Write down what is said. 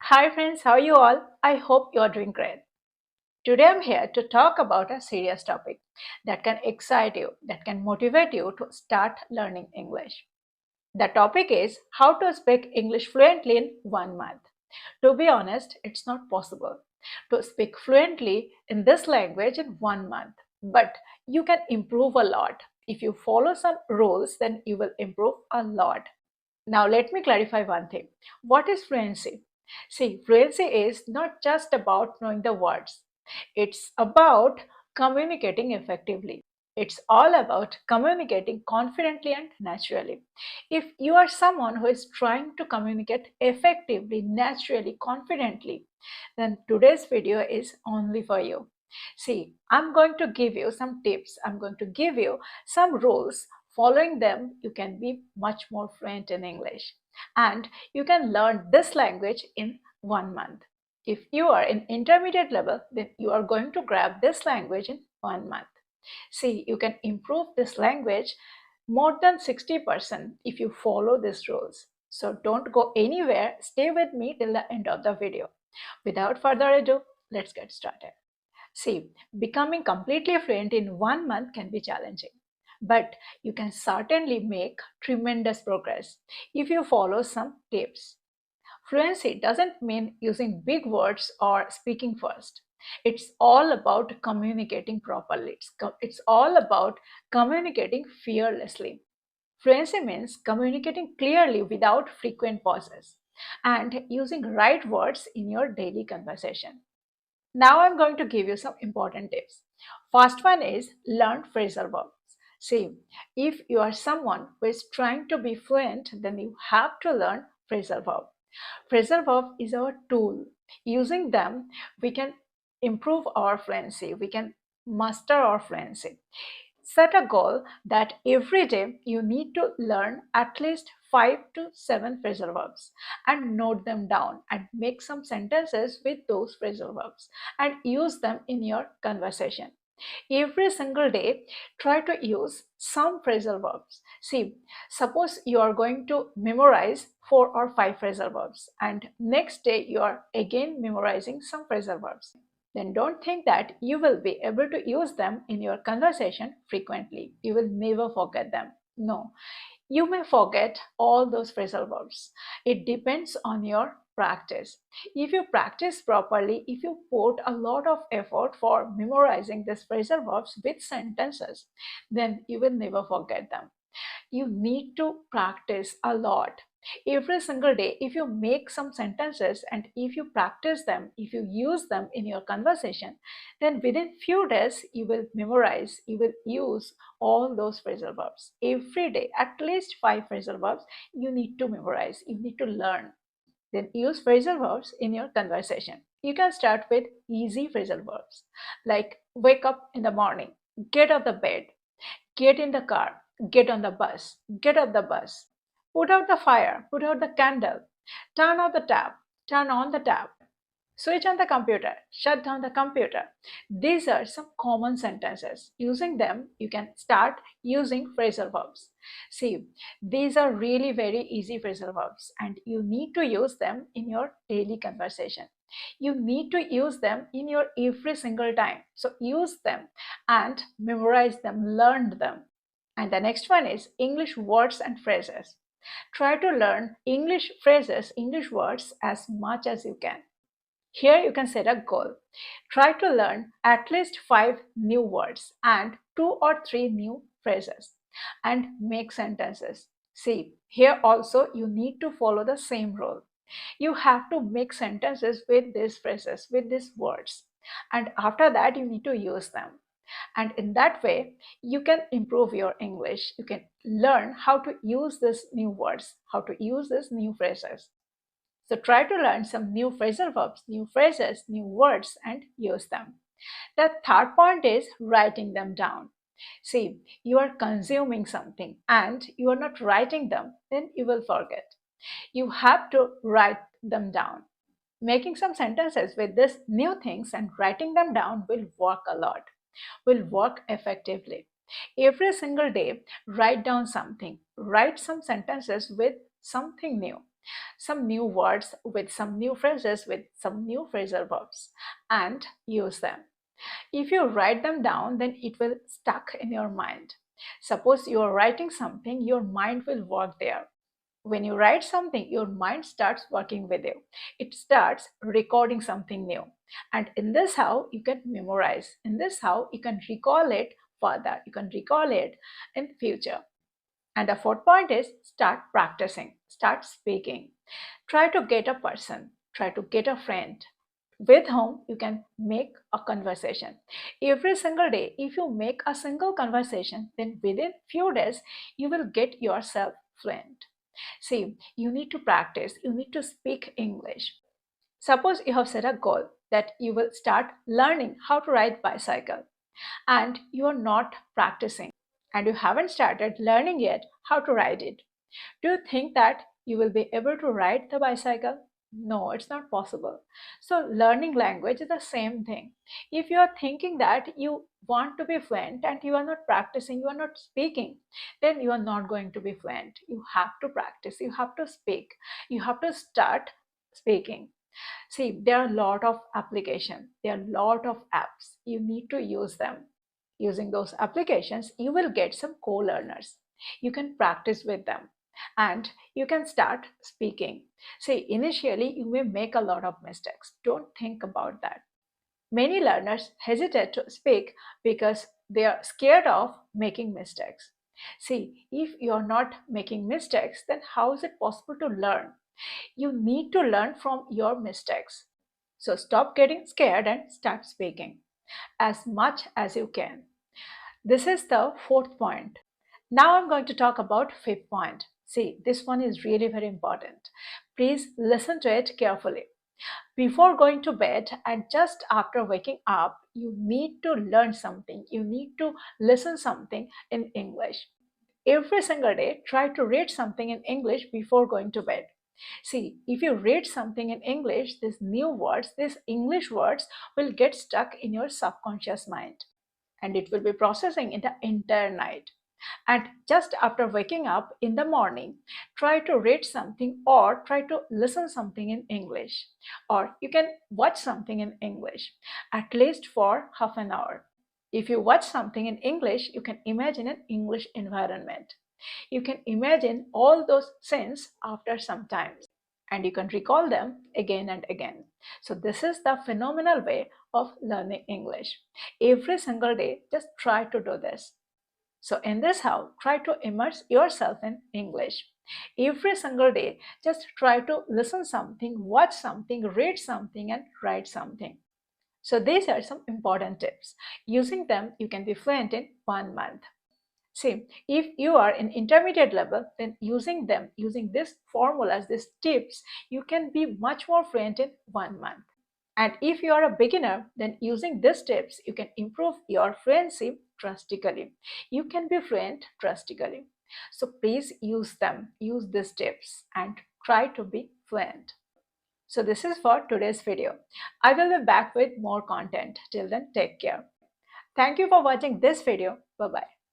Hi friends, how are you all? I hope you are doing great. Today I'm here to talk about a serious topic that can excite you, that can motivate you to start learning English. The topic is how to speak English fluently in 1 month. To be honest, it's not possible to speak fluently in this language in 1 month, but you can improve a lot. If you follow some rules, then you will improve a lot. Now, let me clarify one thing. What is fluency? See, fluency is not just about knowing the words, it's about communicating effectively. It's all about communicating confidently and naturally. If you are someone who is trying to communicate effectively, naturally, confidently, then today's video is only for you. See, I'm going to give you some tips, I'm going to give you some rules. Following them, you can be much more fluent in English. And you can learn this language in 1 month. If you are in intermediate level, then you are going to grab this language in 1 month. See, you can improve this language more than 60% if you follow these rules. So don't go anywhere. Stay with me till the end of the video. Without further ado, let's get started. See, becoming completely fluent in 1 month can be challenging, but you can certainly make tremendous progress if you follow some tips. Fluency doesn't mean using big words or speaking fast. It's all about communicating properly. It's all about communicating fearlessly. Fluency means communicating clearly without frequent pauses and using right words in your daily conversation. Now I'm going to give you some important tips. First one is learn phrasal verbs. See, if you are someone who is trying to be fluent, then you have to learn phrasal verb. Phrasal verb is our tool. Using them, we can improve our fluency. We can master our fluency. Set a goal that every day you need to learn at least 5 to 7 phrasal verbs and note them down and make some sentences with those phrasal verbs and use them in your conversation. Every single day, try to use some phrasal verbs. See, suppose you are going to memorize 4 or 5 phrasal verbs, and next day you are again memorizing some phrasal verbs. Then don't think that you will be able to use them in your conversation frequently. You will never forget them. No, you may forget all those phrasal verbs. It depends on your practice. If you practice properly, if you put a lot of effort for memorizing these phrasal verbs with sentences, then you will never forget them. You need to practice a lot every single day. If you make some sentences and if you practice them, if you use them in your conversation, then within few days you will memorize, you will use all those phrasal verbs every day. At least 5 phrasal verbs you need to memorize, you need to learn. Then use phrasal verbs in your conversation. You can start with easy phrasal verbs like wake up in the morning, get out the bed, get in the car, get on the bus, get off the bus, put out the fire, put out the candle, turn off the tap, turn on the tap, switch on the computer, shut down the computer. These are some common sentences. Using them, you can start using phrasal verbs. See, these are really very easy phrasal verbs and you need to use them in your daily conversation. You need to use them in your every single time. So use them and memorize them, learn them. And the next one is English words and phrases. Try to learn English phrases, English words as much as you can. Here you can set a goal. Try to learn at least 5 new words and 2 or 3 new phrases and make sentences. See, here also you need to follow the same rule. You have to make sentences with these phrases, with these words. And after that, you need to use them. And in that way, you can improve your English. You can learn how to use these new words, how to use these new phrases. So try to learn some new phrasal verbs, new phrases, new words, and use them. The third point is writing them down. See, you are consuming something and you are not writing them, then you will forget. You have to write them down. Making some sentences with these new things and writing them down will work a lot, will work effectively. Every single day, write down something, write some sentences with something new. some new words with some new phrases with some new phrasal verbs and use them. If you write them down, then it will stuck in your mind. Suppose you are writing something, your mind will work there. When you write something, your mind starts working with you. It starts recording something new. And in this how you can memorize. In this how you can recall it further. You can recall it in future. And the fourth point is start practicing, start speaking. Try to get a person, try to get a friend with whom you can make a conversation. Every single day, if you make a single conversation, then within few days, you will get yourself fluent. See, you need to practice, you need to speak English. Suppose you have set a goal that you will start learning how to ride bicycle and you are not practicing and you haven't started learning yet how to ride it. Do you think that you will be able to ride the bicycle? No, it's not possible. So learning language is the same thing. If you are thinking that you want to be fluent and you are not practicing, you are not speaking, then you are not going to be fluent. You have to practice, you have to speak, you have to start speaking. See, there are a lot of applications, there are a lot of apps. You need to use them. Using those applications, you will get some co-learners. You can practice with them and you can start speaking. See, initially you may make a lot of mistakes. Don't think about that. Many learners hesitate to speak because they are scared of making mistakes. See, if you're not making mistakes, then how is it possible to learn? You need to learn from your mistakes. So stop getting scared and start speaking as much as you can. This is the fourth point. Now I'm going to talk about fifth point. See, this one is really very important. Please listen to it carefully. Before going to bed and just after waking up, you need to learn something. You need to listen something in English. Every single day, try to read something in English before going to bed. See, if you read something in English, these new words, these English words will get stuck in your subconscious mind and it will be processing in the entire night. And just after waking up in the morning, try to read something or try to listen something in English. Or you can watch something in English, at least for half an hour. If you watch something in English, you can imagine an English environment. You can imagine all those scenes after some time and you can recall them again and again. So this is the phenomenal way of learning English. Every single day, just try to do this. So in this how, try to immerse yourself in English. Every single day, just try to listen something, watch something, read something and write something. So these are some important tips. Using them, you can be fluent in 1 month. See, if you are in intermediate level, then using them, using these formulas, these tips, you can be much more fluent in 1 month. And if you are a beginner, then using these tips, you can improve your fluency drastically. You can be fluent drastically. So please use them, use these tips and try to be fluent. So this is for today's video. I will be back with more content. Till then, take care. Thank you for watching this video. Bye-bye.